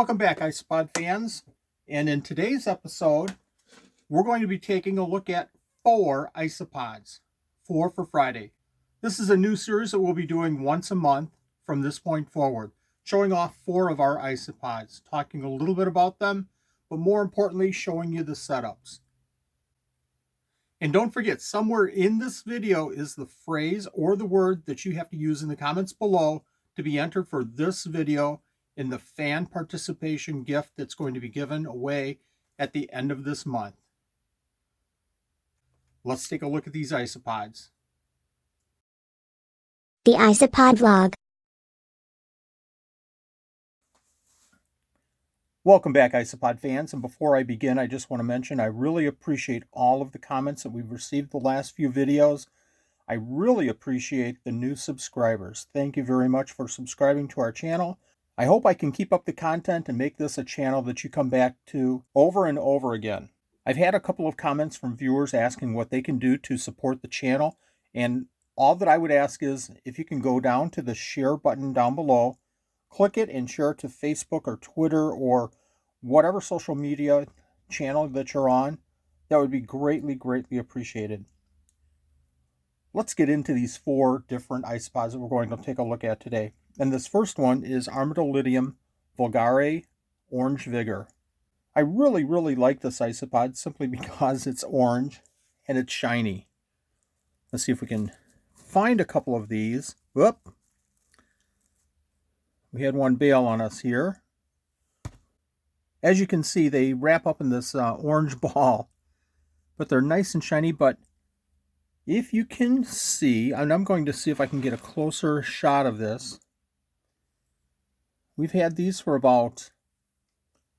Welcome back, IsoPOD fans. And in today's episode, we're going to be taking a look at 4 isopods, 4 for Friday. This is a new series that we'll be doing once a month from this point forward, showing off 4 of our isopods, talking a little bit about them, but more importantly, showing you the setups. And don't forget, somewhere in this video is the phrase or the word that you have to use in the comments below to be entered for this video in the fan participation gift that's going to be given away at the end of this month. Let's take a look at these isopods. The IsoPOD vlog. Welcome back, IsoPOD fans, and before I begin, I just want to mention I really appreciate all of the comments that we've received the last few videos. I really appreciate the new subscribers. Thank you very much for subscribing to our channel. I hope I can keep up the content and make this a channel that you come back to over and over again. I've had a couple of comments from viewers asking what they can do to support the channel, and all that I would ask is if you can go down to the share button down below, click it and share it to Facebook or Twitter or whatever social media channel that you're on. That would be greatly, greatly appreciated. Let's get into these 4 different isopods that we're going to take a look at today. And this first one is alidium Bulgari Orange Vigor. I really, really like this isopod simply because it's orange and it's shiny. Let's see if we can find a couple of these. Whoop. We had one bail on us here. As you can see, they wrap up in this orange ball, but they're nice and shiny. But if you can see, and I'm going to see if I can get a closer shot of this. We've had these for about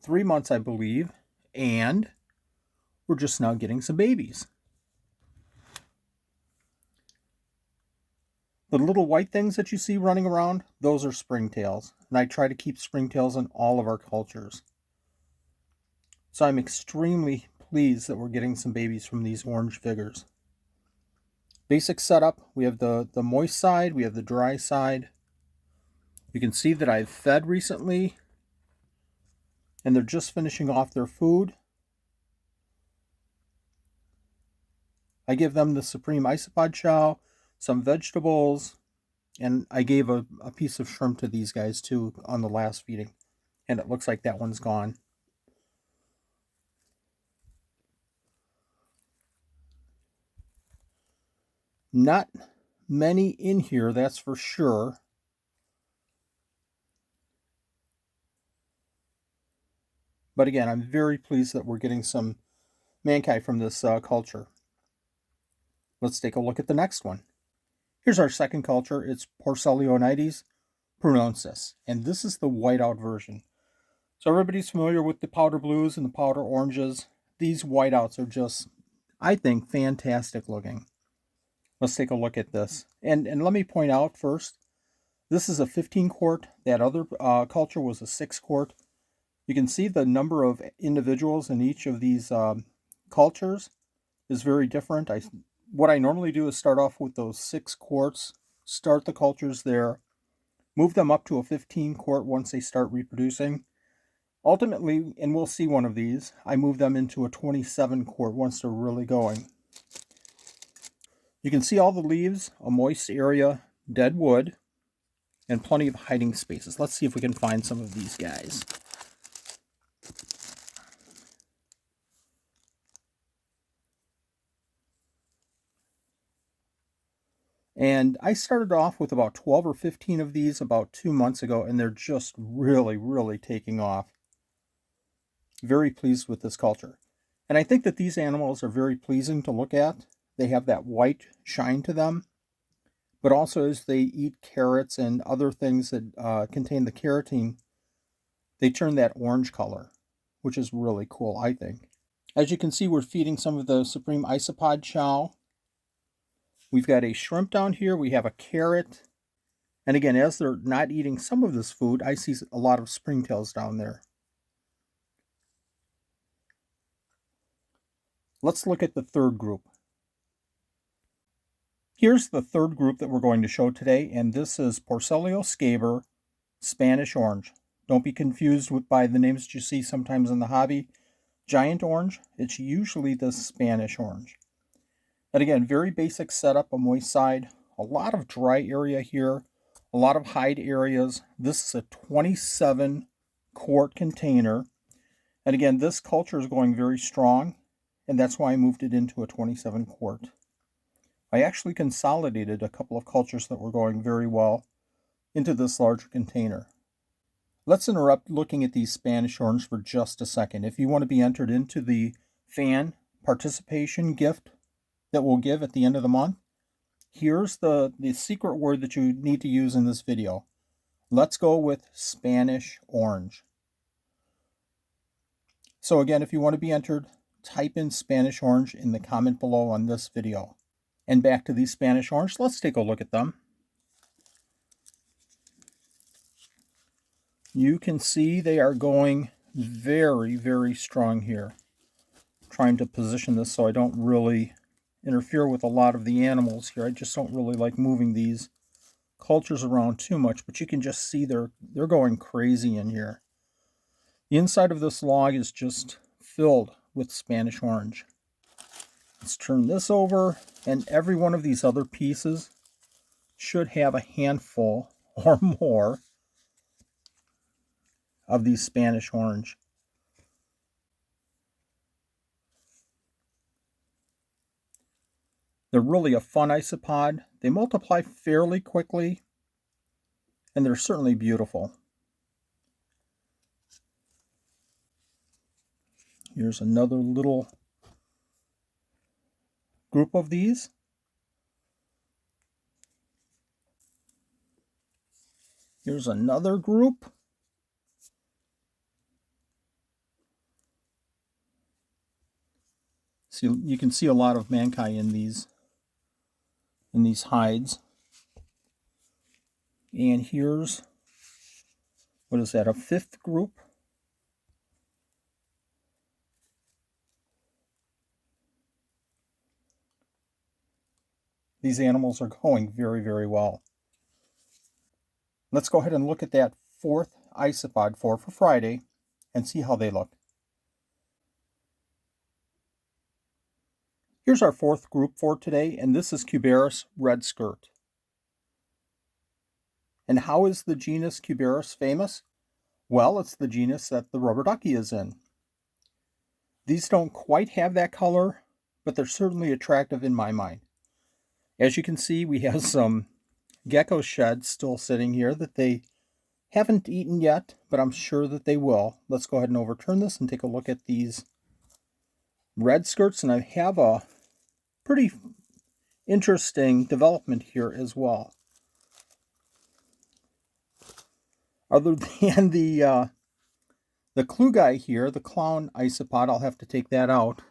3 months, I believe, and we're just now getting some babies. The little white things that you see running around, those are springtails, and I try to keep springtails in all of our cultures. So I'm extremely pleased that we're getting some babies from these orange vigors. Basic setup, we have the moist side, we have the dry side. You can see that I've fed recently, and they're just finishing off their food. I give them the Supreme Isopod chow, some vegetables, and I gave a piece of shrimp to these guys too on the last feeding, and it looks like that one's gone. Not many in here, that's for sure. But again, I'm very pleased that we're getting some mankai from this culture. Let's take a look at the next one. Here's our second culture. It's Porcelain prononcis, and this is the whiteout version. So everybody's familiar with the powder blues and the powder oranges. These whiteouts are just, I think, fantastic looking. Let's take a look at this. And let me point out first, this is a 15 quart. That other culture was a 6 quart. You can see the number of individuals in each of these cultures is very different. What I normally do is start off with those 6 quarts, start the cultures there, move them up to a 15 quart once they start reproducing. Ultimately, and we'll see one of these, I move them into a 27 quart once they're really going. You can see all the leaves, a moist area, dead wood, and plenty of hiding spaces. Let's see if we can find some of these guys. And I started off with about 12 or 15 of these about 2 months ago, and they're just really, really taking off. Very pleased with this culture. And I think that these animals are very pleasing to look at. They have that white shine to them, but also as they eat carrots and other things that contain the carotene, they turn that orange color, which is really cool, I think. As you can see, we're feeding some of the Supreme Isopod chow. We've got a shrimp down here. We have a carrot. And again, as they're not eating some of this food, I see a lot of springtails down there. Let's look at the third group. Here's the third group that we're going to show today, and this is Porcelain Spanish Orange. Don't be confused by the names that you see sometimes in the hobby. Giant orange, it's usually the Spanish orange. And again, very basic setup, a moist side, a lot of dry area here, a lot of hide areas. This is a 27 quart container. And again, this culture is going very strong, and that's why I moved it into a 27 quart. I actually consolidated a couple of cultures that were going very well into this larger container. Let's interrupt looking at these Spanish orange for just a second. If you want to be entered into the fan participation gift that we'll give at the end of the month, here's the secret word that you need to use in this video. Let's go with Spanish orange. So again, if you want to be entered, type in Spanish orange in the comment below on this video. And back to these Spanish orange, let's take a look at them. You can see they are going very, very strong here. I'm trying to position this so I don't really interfere with a lot of the animals here. I just don't really like moving these cultures around too much, but you can just see they're going crazy in here. The inside of this log is just filled with Spanish orange. Let's turn this over, and every one of these other pieces should have a handful or more of these Spanish orange. They're really a fun isopod. They multiply fairly quickly, and they're certainly beautiful. Here's another little group of these. Here's another group. See, you can see a lot of mankai in these hides. And here's, what is that, a fifth group? These animals are going very, very well. Let's go ahead and look at that fourth isopod for Friday and see how they look. Here's our fourth group for today, and this is Baris Red Skirt. And how is the genus Baris famous? Well, it's the genus that the rubber ducky is in. These don't quite have that color, but they're certainly attractive in my mind. As you can see, we have some Gecko sheds still sitting here that they haven't eaten yet, but I'm sure that they will. Let's go ahead and overturn this and take a look at these red skirts, and I have a pretty interesting development here as well. Other than the clue guy here, the clown isopod, I'll have to take that out.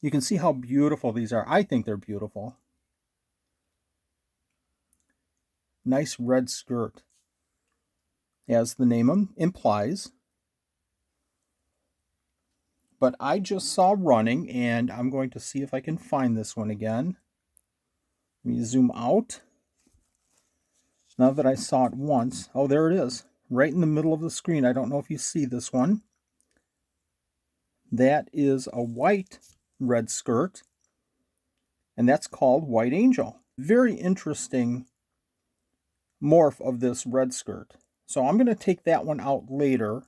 You can see how beautiful these are. I think they're beautiful. Nice red skirt, as the name implies. But I just saw running, and I'm going to see if I can find this one again. Let me zoom out. Now that I saw it once, oh, there it is, right in the middle of the screen. I don't know if you see this one. That is a white red skirt, and that's called White Angel. Very interesting morph of this red skirt. So I'm going to take that one out later,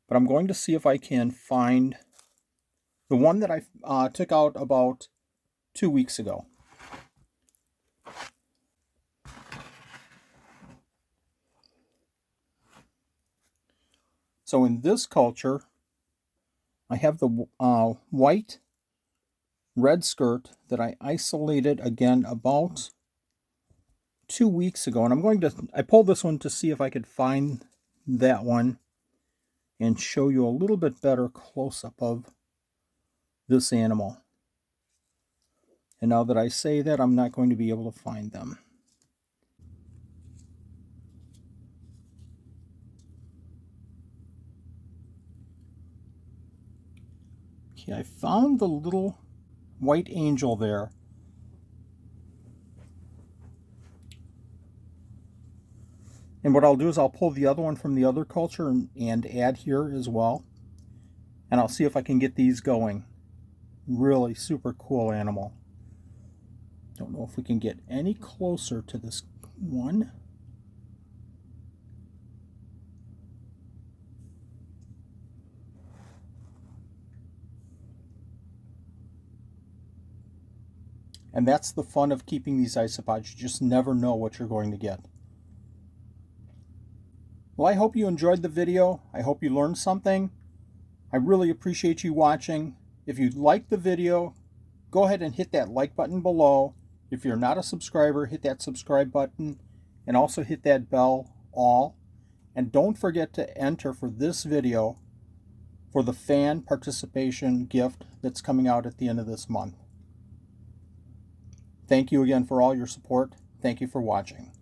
but I'm going to see if I can find the one that I took out about 2 weeks ago. So in this culture, I have the white red skirt that I isolated again about 2 weeks ago, and I pulled this one to see if I could find that one and show you a little bit better close-up of this animal. And now that I say that, I'm not going to be able to find them. Okay, I found the little white angel there. And what I'll do is I'll pull the other one from the other culture and add here as well. And I'll see if I can get these going. Really super cool animal. Don't know if we can get any closer to this one. And that's the fun of keeping these isopods. You just never know what you're going to get. Well, I hope you enjoyed the video. I hope you learned something. I really appreciate you watching. If you liked the video, go ahead and hit that like button below. If you're not a subscriber, hit that subscribe button and also hit that bell all. And don't forget to enter for this video for the fan participation gift that's coming out at the end of this month. Thank you again for all your support. Thank you for watching.